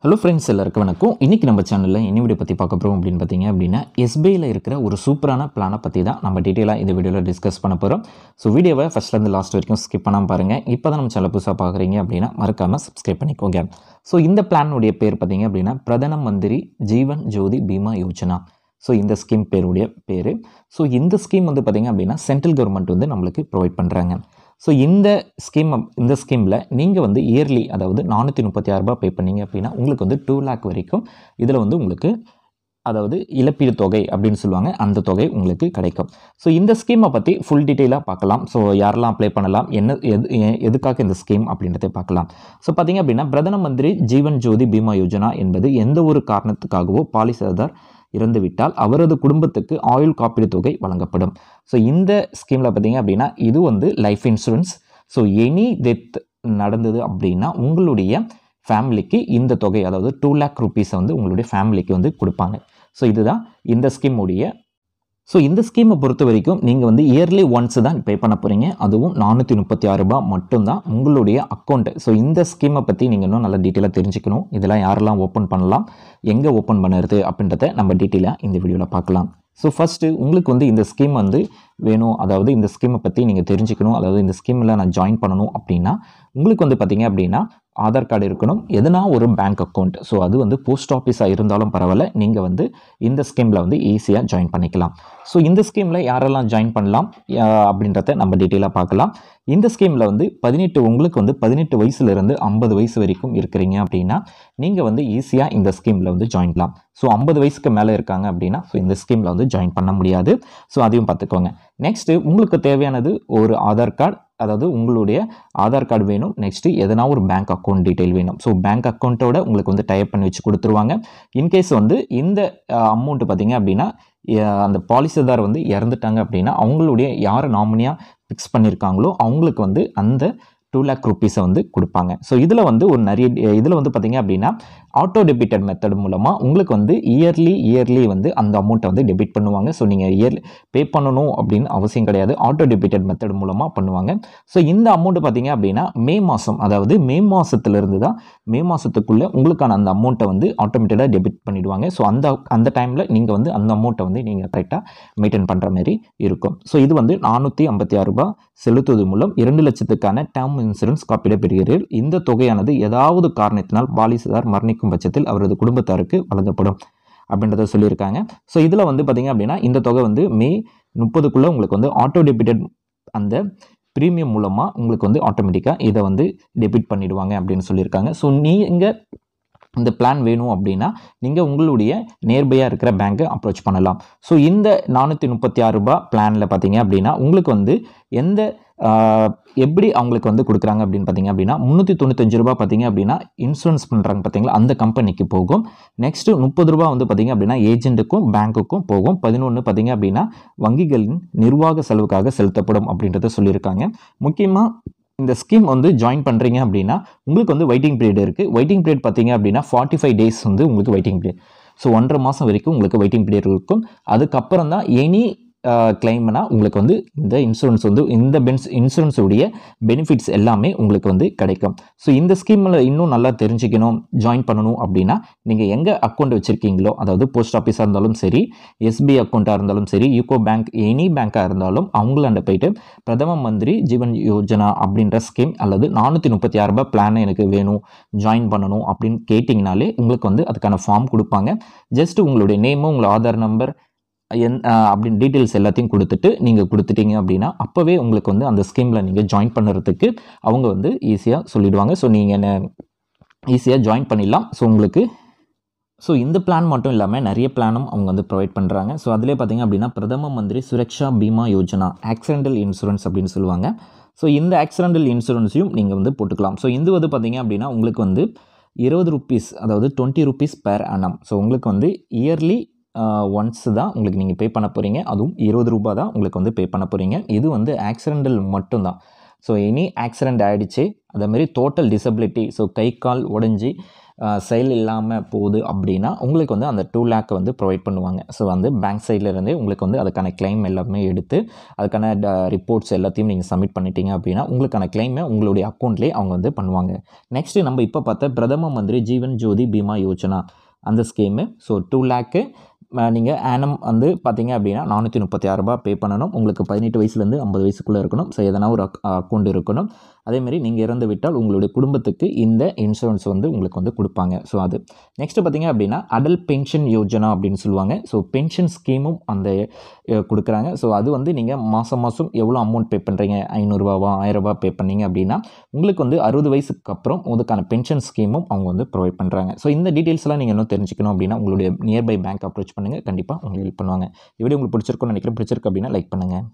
Hello friends, எல்லாருக்கும் வணக்கம். இன்றைக்கி நம்ம சேனலில் என்ன வீடியோ பற்றி பார்க்க போகிறோம் அப்படின்னு பார்த்தீங்க அப்படின்னா, எஸ்பிஐயில் இருக்கிற ஒரு சூப்பரான பிளானை பற்றி தான் நம்ம டீட்டெயிலாக இந்த வீடியோவில் டிஸ்கஸ் பண்ண போகிறோம். ஸோ வீடியோவை ஃபஸ்ட்லேருந்து லாஸ்ட் வரைக்கும் ஸ்கிப் பண்ணாமல் பாருங்கள். இப்போ தான் நம்ம சேனல் புதுசாக பார்க்குறீங்க அப்படின்னா மறக்காமல் சப்ஸ்கிரைப் பண்ணிக்கோங்க. ஸோ இந்த பிளானுடைய பேர் பார்த்தீங்க அப்படின்னா பிரதம மந்திரி ஜீவன் ஜோதி பீமா யோஜனா. ஸோ இந்த ஸ்கீம் பேருடைய பேர். ஸோ இந்த ஸ்கீம் வந்து பார்த்திங்க அப்படின்னா சென்ட்ரல் கவர்மெண்ட் வந்து நம்மளுக்கு ப்ரொவைட் பண்ணுறாங்க. ஸோ இந்த ஸ்கீமில் நீங்கள் வந்து இயர்லி அதாவது 436 ரூபாய் பே பண்ணிங்க அப்படின்னா உங்களுக்கு வந்து 2 lakh வரைக்கும் இதில் வந்து உங்களுக்கு அதாவது இழப்பீடு தொகை அப்படின்னு சொல்லுவாங்க, அந்த தொகை உங்களுக்கு கிடைக்கும். ஸோ இந்த ஸ்கீமை பற்றி ஃபுல் டீட்டெயிலாக பார்க்கலாம். ஸோ யாரெல்லாம் அப்ளை பண்ணலாம், எதுக்காக இந்த ஸ்கீம் அப்படின்றத பார்க்கலாம். ஸோ பார்த்திங்க அப்படின்னா பிரதம மந்திரி ஜீவன் ஜோதி பீமா யோஜனா என்பது எந்த ஒரு காரணத்துக்காகவோ பாலிசிதார் இறந்துவிட்டால் அவரது குடும்பத்துக்கு ஆயுள் காப்பீடு தொகை வழங்கப்படும். ஸோ இந்த ஸ்கீமில் பார்த்தீங்க அப்படின்னா இது வந்து life insurance. So any death நடந்தது அப்படின்னா உங்களுடைய ஃபேமிலிக்கு இந்த தொகை அதாவது 2 lakh rupees வந்து உங்களுடைய ஃபேமிலிக்கு வந்து கொடுப்பாங்க. ஸோ இதுதான் இந்த ஸ்கீமுடைய. ஸோ இந்த ஸ்கீமை பொறுத்த வரைக்கும் நீங்கள் வந்து இயர்லி ஒன்ஸ் தான் பே பண்ண போகிறீங்க. அதுவும் 436 ரூபாய் மட்டும்தான் உங்களுடைய அக்கௌண்ட்டு. ஸோ இந்த ஸ்கீமை பற்றி நீங்கள் இன்னும் நல்லா டீட்டெயிலாக தெரிஞ்சுக்கணும். இதெல்லாம் யாரெல்லாம் ஓப்பன் பண்ணலாம், எங்கே ஓப்பன் பண்ணுறது அப்படின்றத நம்ம டீட்டெயிலாக இந்த வீடியோவில் பார்க்கலாம். ஸோ ஃபஸ்ட்டு உங்களுக்கு வந்து இந்த ஸ்கீம் வந்து வேணும், அதாவது இந்த ஸ்கீமை பற்றி நீங்கள் தெரிஞ்சுக்கணும், அதாவது இந்த ஸ்கீமில் நான் ஜாயின் பண்ணணும் அப்படின்னா உங்களுக்கு வந்து பார்த்திங்க அப்படின்னா ஆதார் கார்டு இருக்கணும், எதுனா ஒரு பேங்க் அக்கௌண்ட். ஸோ அது வந்து போஸ்ட் ஆஃபீஸாக இருந்தாலும் பரவாயில்ல, நீங்கள் வந்து இந்த ஸ்கீமில் வந்து ஈஸியாக ஜாயின் பண்ணிக்கலாம். ஸோ இந்த ஸ்கீமில் யாரெல்லாம் ஜாயின் பண்ணலாம் அப்படின்றத நம்ம டீட்டெயிலாக பார்க்கலாம். இந்த ஸ்கீமில் வந்து உங்களுக்கு வந்து 18 வயசுலேருந்து 50 வயசு வரைக்கும் இருக்கிறீங்க அப்படின்னா நீங்கள் வந்து ஈஸியாக இந்த ஸ்கீமில் வந்து ஜாயின் பண்ணலாம். ஸோ 50 வயசுக்கு மேலே இருக்காங்க அப்படின்னா ஸோ இந்த ஸ்கீமில் வந்து ஜாயின் பண்ண முடியாது. ஸோ அதையும் பார்த்துக்கோங்க. நெக்ஸ்ட்டு உங்களுக்கு தேவையானது ஒரு ஆதார் கார்டு, அதாவது உங்களுடைய ஆதார் கார்டு வேணும். நெக்ஸ்ட்டு எதனா ஒரு பேங்க் அக்கௌண்ட் டீட்டெயில் வேணும். ஸோ பேங்க் அக்கௌண்ட்டோட உங்களுக்கு வந்து டைப் பண்ணி வச்சு கொடுத்துருவாங்க. இன்கேஸ் வந்து இந்த அமௌண்ட்டு பார்த்தீங்க அப்படின்னா அந்த பாலிசிதார் வந்து இறந்துட்டாங்க அப்படின்னா அவங்களுடைய யார் நாமினியாக ஃபிக்ஸ் பண்ணியிருக்காங்களோ அவங்களுக்கு வந்து அந்த 2 lakh rupees வந்து கொடுப்பாங்க. ஸோ இதில் வந்து இதில் வந்து பார்த்திங்க அப்படின்னா ஆட்டோ டெபிட்டட் மெத்தட் மூலமாக உங்களுக்கு வந்து இயர்லி வந்து அந்த அமௌண்ட்டை வந்து டெபிட் பண்ணுவாங்க. ஸோ நீங்கள் இயர்லி பே பண்ணணும் அப்படின்னு அவசியம் கிடையாது, ஆட்டோ டெபிட்டட் மெத்தட் மூலமாக பண்ணுவாங்க. ஸோ இந்த அமௌண்ட்டு பார்த்திங்க அப்படின்னா மே மாதம், அதாவது மே மாதத்துலேருந்து தான் மே மாதத்துக்குள்ளே உங்களுக்கான அந்த அமௌண்ட்டை வந்து ஆட்டோமேட்டிக்காக டெபிட் பண்ணிவிடுவாங்க. ஸோ அந்த டைமில் நீங்கள் வந்து அந்த அமௌண்ட்டை வந்து நீங்கள் கரெக்டாக மெயின்டைன் பண்ணுற மாதிரி இருக்கும். ஸோ இது வந்து 456 ரூபாய் செலுத்துவது மூலம் 2 லட்சத்துக்கான டேர்ம் இன்சூரன்ஸ் காப்பீடு பெறுகிறீர்கள். இந்த தொகையானது ஏதாவது காரணத்தினால் பாலிசிதார் மரணிக்கும் பட்சத்தில் அவரது குடும்பத்தாருக்கு வழங்கப்படும் அப்படின்றத சொல்லியிருக்காங்க. ஸோ இதில் வந்து பார்த்திங்க அப்படின்னா இந்த தொகை வந்து மே 30க்குள்ளே உங்களுக்கு வந்து ஆட்டோ டெபிட்டட் அந்த ப்ரீமியம் மூலமாக உங்களுக்கு வந்து ஆட்டோமேட்டிக்காக இதை வந்து டெபிட் பண்ணிவிடுவாங்க அப்படின்னு சொல்லியிருக்காங்க. ஸோ நீங்கள் இந்த பிளான் வேணும் அப்படின்னா நீங்கள் உங்களுடைய நியர்பையாக இருக்கிற பேங்க்கை அப்ரோச் பண்ணலாம். ஸோ இந்த 436 ரூபாய் பிளானில் பார்த்தீங்க அப்படின்னா உங்களுக்கு வந்து எப்படி அவங்களுக்கு வந்து கொடுக்குறாங்க அப்படின்னு பார்த்தீங்க அப்படின்னா 395 ரூபாய் பார்த்தீங்க அப்படின்னா இன்சூரன்ஸ் பண்ணுறாங்க பார்த்தீங்களா அந்த கம்பெனிக்கு போகும். நெக்ஸ்ட்டு 30 ரூபாய் வந்து பார்த்தீங்க அப்படின்னா ஏஜென்ட்டுக்கும் பேங்க்குக்கும் போகும். 11 பார்த்தீங்க அப்படின்னா வங்கிகளின் நிர்வாக செலவுக்காக செலுத்தப்படும் அப்படின்றத சொல்லியிருக்காங்க. முக்கியமாக இந்த ஸ்கீம் வந்து ஜாயின் பண்ணுறீங்க அப்படின்னா உங்களுக்கு வந்து வெயிட்டிங் பீரியட் இருக்குது. வெயிட்டிங் பீரியட் பார்த்தீங்க அப்படின்னா 45 days வந்து உங்களுக்கு வெயிட்டிங் பீரியட். ஸோ 1.5 மாதம் வரைக்கும் உங்களுக்கு வெயிட்டிங் பீரியட் இருக்கும். அதுக்கப்புறம் தான் எனி கிளைம்னா உங்களுக்கு வந்து இந்த இன்சூரன்ஸ் வந்து இன்சூரன்ஸுடைய பெனிஃபிட்ஸ் எல்லாமே உங்களுக்கு வந்து கிடைக்கும். ஸோ இந்த ஸ்கீமில் இன்னும் நல்லா தெரிஞ்சுக்கணும், ஜாயின் பண்ணணும் அப்படின்னா நீங்கள் எங்கே அக்கௌண்ட் வச்சுருக்கீங்களோ, அதாவது போஸ்ட் ஆஃபீஸாக இருந்தாலும் சரி, எஸ்பிஐ அக்கௌண்ட்டாக இருந்தாலும் சரி, யூகோ பேங்க், எனி பேங்காக இருந்தாலும் அவங்களாண்ட போயிட்டு பிரதம மந்திரி ஜீவன் யோஜனா அப்படின்ற ஸ்கீம் அல்லது 436 ரூபாய் பிளான் எனக்கு வேணும், ஜாயின் பண்ணணும் அப்படின்னு கேட்டிங்கனாலே உங்களுக்கு வந்து அதுக்கான ஃபார்ம் கொடுப்பாங்க. ஜஸ்ட் உங்களுடைய நேமும் உங்களோட ஆதார் நம்பர் அப்படின்னு டீட்டெயில்ஸ் எல்லாத்தையும் கொடுத்துட்டீங்க அப்படின்னா அப்போவே உங்களுக்கு வந்து அந்த ஸ்கீமில் நீங்கள் ஜாயின் பண்ணுறதுக்கு அவங்க வந்து ஈஸியாக சொல்லிவிடுவாங்க. ஸோ நீங்கள் ஈஸியாக ஜாயின் பண்ணிடலாம். ஸோ இந்த பிளான் மட்டும் இல்லாமல் நிறைய பிளானும் அவங்க வந்து ப்ரொவைட் பண்ணுறாங்க. ஸோ அதிலே பார்த்தீங்க அப்படின்னா பிரதம மந்திரி சுரக்ஷா பீமா யோஜனா ஆக்சிடென்டல் இன்சூரன்ஸ் அப்படின்னு சொல்லுவாங்க. ஸோ இந்த ஆக்சிடென்டல் இன்சூரன்ஸையும் நீங்கள் வந்து போட்டுக்கலாம். ஸோ இது வந்து பார்த்தீங்க அப்படின்னா உங்களுக்கு வந்து 20 rupees, அதாவது 20 rupees per annum. ஸோ உங்களுக்கு வந்து இயர்லி ஒன்ஸ் தான் உங்களுக்கு நீங்கள் பே பண்ண போகிறீங்க. அதுவும் 20 ரூபாய் தான் உங்களுக்கு வந்து பே பண்ண போகிறீங்க. இது வந்து ஆக்சிடென்டல் மட்டும்தான். ஸோ எனி ஆக்சிடெண்ட் ஆகிடுச்சு, அதேமாதிரி டோட்டல் டிசபிலிட்டி, ஸோ கை கால் உடஞ்சி செயல் இல்லாமல் போகுது அப்படின்னா உங்களுக்கு வந்து அந்த 2 லேக் வந்து ப்ரொவைட் பண்ணுவாங்க. ஸோ வந்து பேங்க் சைட்லேருந்தே உங்களுக்கு வந்து அதுக்கான கிளைம் எல்லாமே எடுத்து அதுக்கான ரிப்போர்ட்ஸ் எல்லாத்தையும் நீங்கள் சப்மிட் பண்ணிட்டீங்க அப்படின்னா உங்களுக்கான கிளைமை உங்களுடைய அக்கௌண்ட்லேயே அவங்க வந்து பண்ணுவாங்க. நெக்ஸ்ட்டு நம்ம இப்போ பார்த்த பிரதம மந்திரி ஜீவன் ஜோதி பீமா யோஜனா அந்த ஸ்கீமு. ஸோ 2 லேக்கு நீங்கள் ஆனம் வந்து பார்த்தீங்க அப்படின்னா ₹436 பே பண்ணணும். உங்களுக்கு 18 வயசுலேருந்து 50 வயசுக்குள்ளே இருக்கணும். ஸோ எதனா ஒரு அக்கௌண்ட் இருக்கணும். அதேமாதிரி நீங்கள் இறந்து விட்டால் உங்களுடைய குடும்பத்துக்கு இந்த இன்சூரன்ஸ் வந்து உங்களுக்கு வந்து கொடுப்பாங்க. ஸோ அது நெக்ஸ்ட்டு பார்த்தீங்க அப்படின்னா அடல் பென்ஷன் யோஜனா அப்படின்னு சொல்லுவாங்க. ஸோ பென்ஷன் ஸ்கீமும் அந்த கொடுக்குறாங்க. ஸோ அது வந்து நீங்கள் மாதம் மாதம் எவ்வளோ அமௌண்ட் பே பண்ணுறீங்க, ₹500வா ₹1000 பே பண்ணீங்க அப்படின்னா உங்களுக்கு வந்து 60 வயசுக்கு அப்புறம் அதுக்கான பென்ஷன் ஸ்கீமும் அவங்க வந்து ப்ரொவைட் பண்ணுறாங்க. ஸோ இந்த டீட்டெயில்ஸ்லாம் நீங்கள் இன்னும் தெரிஞ்சுக்கணும் அப்படின்னா உங்களுடைய நியர்பை பேங்க் அப்ரோச் பண்ணுங்கள். கண்டிப்பாக உங்களுக்கு ஹெல்ப் பண்ணுவாங்க. இந்த வீடியோ உங்களுக்கு பிடிச்சிருக்கும்னு நினைக்கிறேன். பிடிச்சிருக்கு அப்படின்னா லைக் பண்ணுங்கள்.